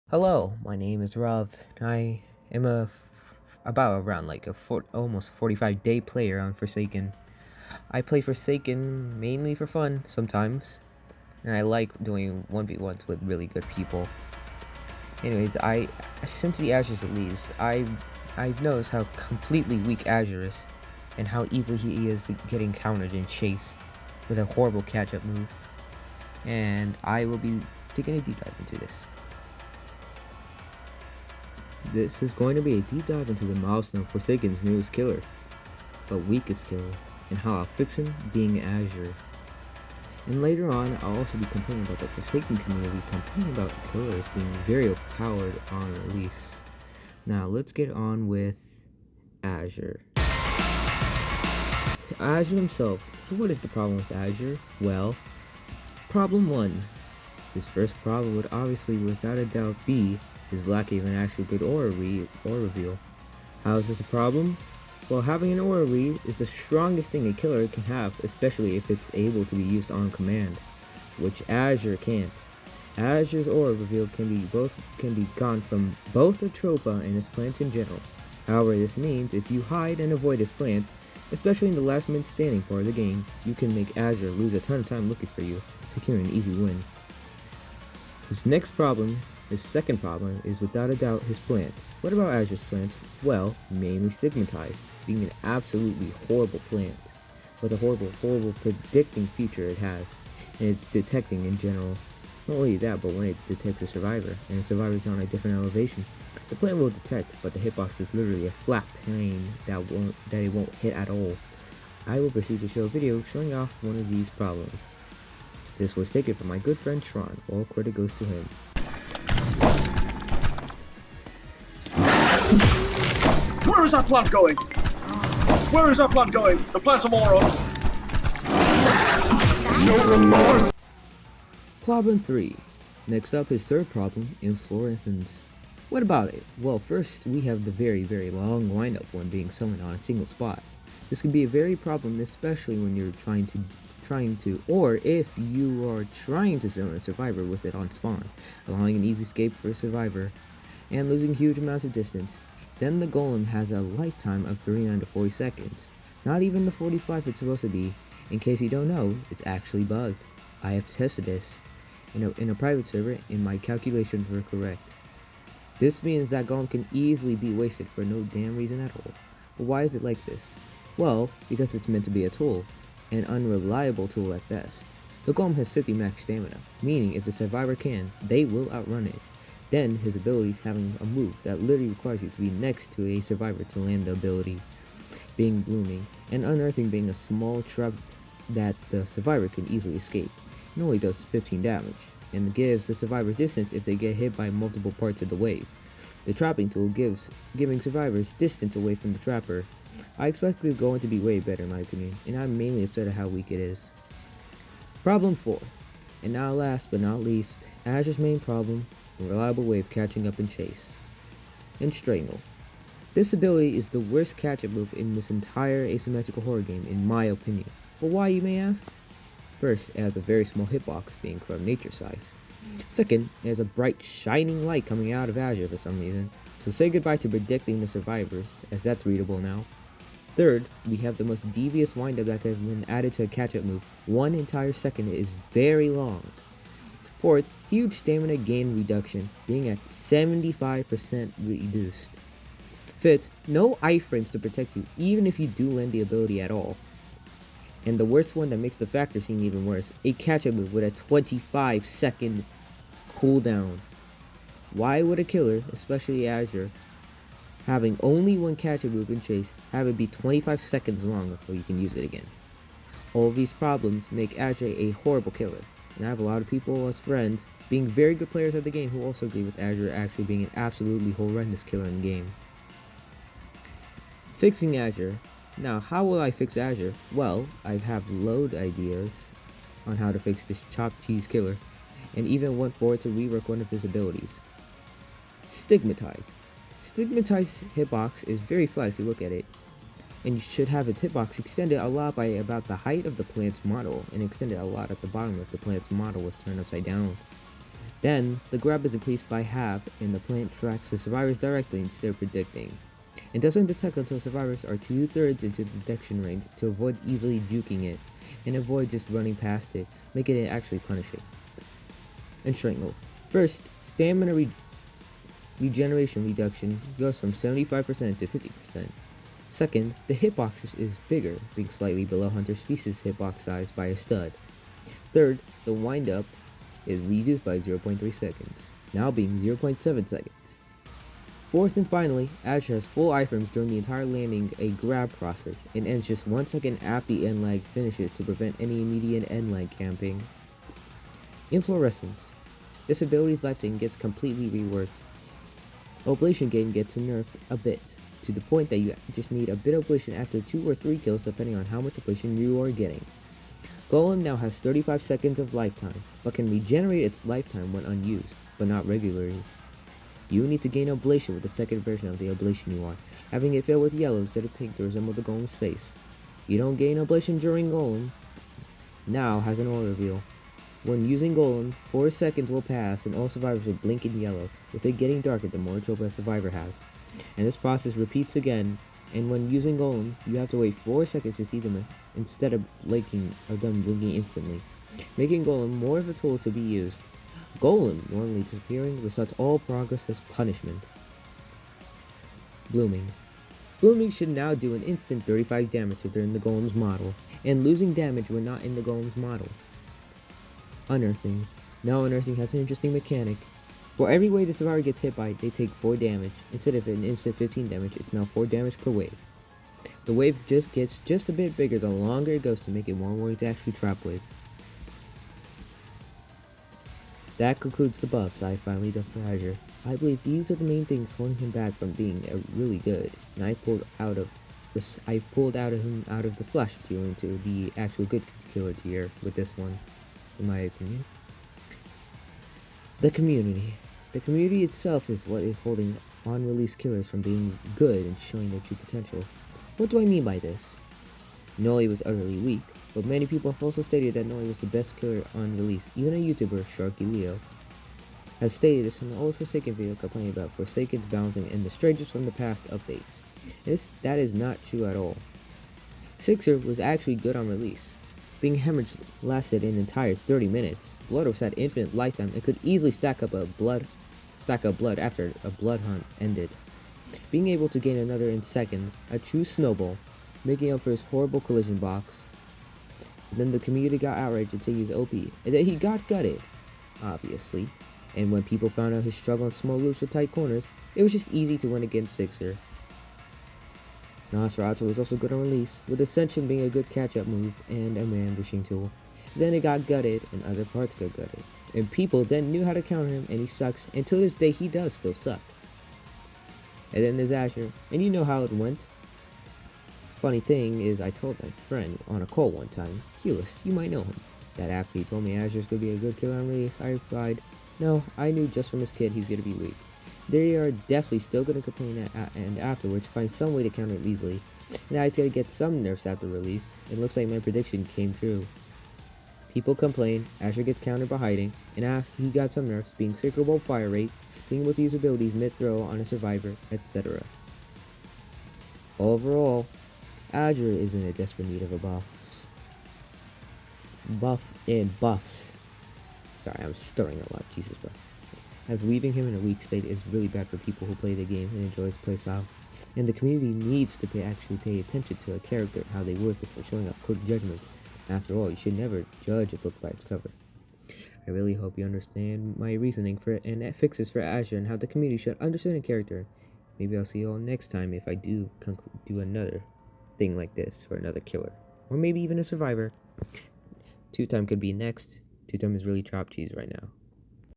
Hello, my name is Rav, and I am about around like almost 45-day player on Forsaken. I play Forsaken mainly for fun sometimes, and I like doing 1v1s with really good people. Anyways, since the Azure's release, I've noticed how completely weak Azure is, and how easily he is to getting countered and chased with a horrible catch-up move. And I will be taking a deep dive into this. This is going to be a deep dive into the milestone Forsaken's newest killer, but weakest killer, and how I'll fix him being Azure. And later on, I'll also be complaining about the Forsaken community complaining about killers being very overpowered on release. Now let's get on with Azure. Azure himself. So what is the problem with Azure? Well, problem 1. His first problem would obviously without a doubt be his lack of an actual good aura reveal. How is this a problem? Well, having an aura read is the strongest thing a killer can have, especially if it's able to be used on command, which Azure can't. Azure's aura reveal can be gone from both Atropa and his plants in general. However, this means if you hide and avoid his plants, especially in the last minute standing part of the game, you can make Azure lose a ton of time looking for you, securing an easy win. His second problem is without a doubt his plants. What about Azure's plants? Well, mainly stigmatized, being an absolutely horrible plant, with a horrible predicting feature it has, and it's detecting in general. Not only that, but when it detects a survivor, and the survivor is on a different elevation, the plant will detect, but the hitbox is literally a flat plane that it won't hit at all. I will proceed to show a video showing off one of these problems. This was taken from my good friend Tron. All credit goes to him. Where is that plant going? Where is that plant going? The plant's a moron. No remorse! Problem 3. Next up, his third problem, inflorescence. What about it? Well, first we have the very long windup when being summoned on a single spot. This can be a very problem, especially when you're trying to, or if you are trying to summon a survivor with it on spawn, allowing an easy escape for a survivor, and losing huge amounts of distance. Then the golem has a lifetime of 39 to 40 seconds. Not even the 45 it's supposed to be. In case you don't know, it's actually bugged. I have tested this in a private server, and my calculations were correct. This means that golem can easily be wasted for no damn reason at all. But why is it like this? Well, because it's meant to be a tool, an unreliable tool at best. The golem has 50 max stamina, meaning if the survivor can, they will outrun it. Then his abilities having a move that literally requires you to be next to a survivor to land the ability, being blooming, and unearthing being a small trap that the survivor can easily escape. It only does 15 damage, and gives the survivor distance if they get hit by multiple parts of the wave. The trapping tool giving survivors distance away from the trapper. I expect it going to be way better in my opinion, and I'm mainly upset at how weak it is. Problem 4. And now last but not least, Azure's main problem, a reliable way of catching up and chase. And Strangle. This ability is the worst catch-up move in this entire asymmetrical horror game in my opinion. But why, you may ask? First, it has a very small hitbox being corrupt nature size. Second, it has a bright shining light coming out of Azure for some reason, so say goodbye to predicting the survivors, as that's readable now. Third, we have the most devious windup that could have been added to a catch-up move. 1 entire second is very long. Fourth, huge stamina gain reduction, being at 75% reduced. Fifth, no iframes to protect you, even if you do land the ability at all. And the worst one that makes the factor seem even worse, a catch-up move with a 25-second cooldown. Why would a killer, especially Azure, having only one catch-up move in chase, have it be 25 seconds long until you can use it again? All of these problems make Azure a horrible killer, and I have a lot of people as friends being very good players at the game who also agree with Azure actually being an absolutely horrendous killer in the game. Fixing Azure. Now, how will I fix Azure? Well, I have load ideas on how to fix this chopped cheese killer, and even went forward to rework one of his abilities. Stigmatize. Stigmatize hitbox is very flat if you look at it, and you should have its hitbox extended a lot by about the height of the plant's model, and extended a lot at the bottom if the plant's model was turned upside down. Then, the grab is increased by half and the plant tracks the survivors directly instead of predicting. It doesn't detect until survivors are 2/3 into the detection range to avoid easily juking it and avoid just running past it, making it actually punish it. And Strangle. First, stamina regeneration reduction goes from 75% to 50%. Second, the hitbox is bigger, being slightly below Hunter's Feast's hitbox size by a stud. Third, the wind-up is reduced by 0.3 seconds, now being 0.7 seconds. Fourth and finally, Azure has full iframes during the entire landing a grab process and ends just 1 second after the end lag finishes to prevent any immediate end lag camping. Inflorescence. This ability's lifetime gets completely reworked. Oblation gain gets nerfed a bit, to the point that you just need a bit of oblation after 2 or 3 kills depending on how much oblation you are getting. Golem now has 35 seconds of lifetime, but can regenerate its lifetime when unused, but not regularly. You need to gain oblation with the second version of the oblation you are, having it fill with yellow instead of pink to resemble the golem's face. You don't gain oblation during golem. Now has an aura reveal. When using golem, 4 seconds will pass and all survivors will blink in yellow, with it getting darker the more trope a survivor has. And this process repeats again, and when using golem, you have to wait 4 seconds to see them instead of blinking or them blinking instantly, making golem more of a tool to be used. Golem normally disappearing results all progress as punishment. Blooming. Blooming should now do an instant 35 damage if they're in the golem's model, and losing damage when not in the golem's model. Unearthing. Now unearthing has an interesting mechanic. For every wave the survivor gets hit by, they take 4 damage. Instead of an instant 15 damage, it's now 4 damage per wave. The wave just gets just a bit bigger the longer it goes to make it more worth to actually trap with. That concludes the buffs I finally done for Azure. I believe these are the main things holding him back from being really good, and I pulled him out of the slasher tier into the actual good killer tier with this one, in my opinion. The community. The community itself is what is holding on-release killers from being good and showing their true potential. What do I mean by this? Noli was utterly weak, but many people have also stated that Noli was the best killer on release. Even a YouTuber, Sharky Leo, has stated this in the old Forsaken video complaining about Forsaken's balancing and the Strangers from the Past update. That is not true at all. Sixer was actually good on release. Being hemorrhaged lasted an entire 30 minutes. Bloodhorse had infinite lifetime and could easily stack up blood after a blood hunt ended. Being able to gain another in seconds, a true snowball, making up for his horrible collision box. And then the community got outraged until he was OP, and then he got gutted, obviously. And when people found out his struggle on small loops with tight corners, it was just easy to win against Sixer. Nosferatu was also good on release, with Ascension being a good catch-up move and a ambushing tool. Then it got gutted, and other parts got gutted. And people then knew how to counter him, and he sucks, and to this day he does still suck. And then there's Azure, and you know how it went. Funny thing is, I told my friend on a call one time, Hulis, you might know him, that after he told me Azure's gonna be a good killer on release, I replied, no, I knew just from his kid he's gonna be weak. They are definitely still gonna complain and afterwards find some way to counter it easily. Now he's gonna get some nerfs after release. It looks like my prediction came true. People complain, Azure gets countered by hiding, and after he got some nerfs, being circlable fire rate, being able to use abilities mid-throw on a survivor, etc. Overall, Azure is in a desperate need of a buffs. Sorry, I'm stirring a lot, Jesus, bro. As leaving him in a weak state is really bad for people who play the game and enjoy its playstyle. And the community needs to actually pay attention to a character and how they work before showing off quick judgment. After all, you should never judge a book by its cover. I really hope you understand my reasoning for it and fixes for Azure and how the community should understand a character. Maybe I'll see you all next time if I do another thing like this for another killer. Or maybe even a survivor. 2-time could be next. 2-time is really chop cheese right now.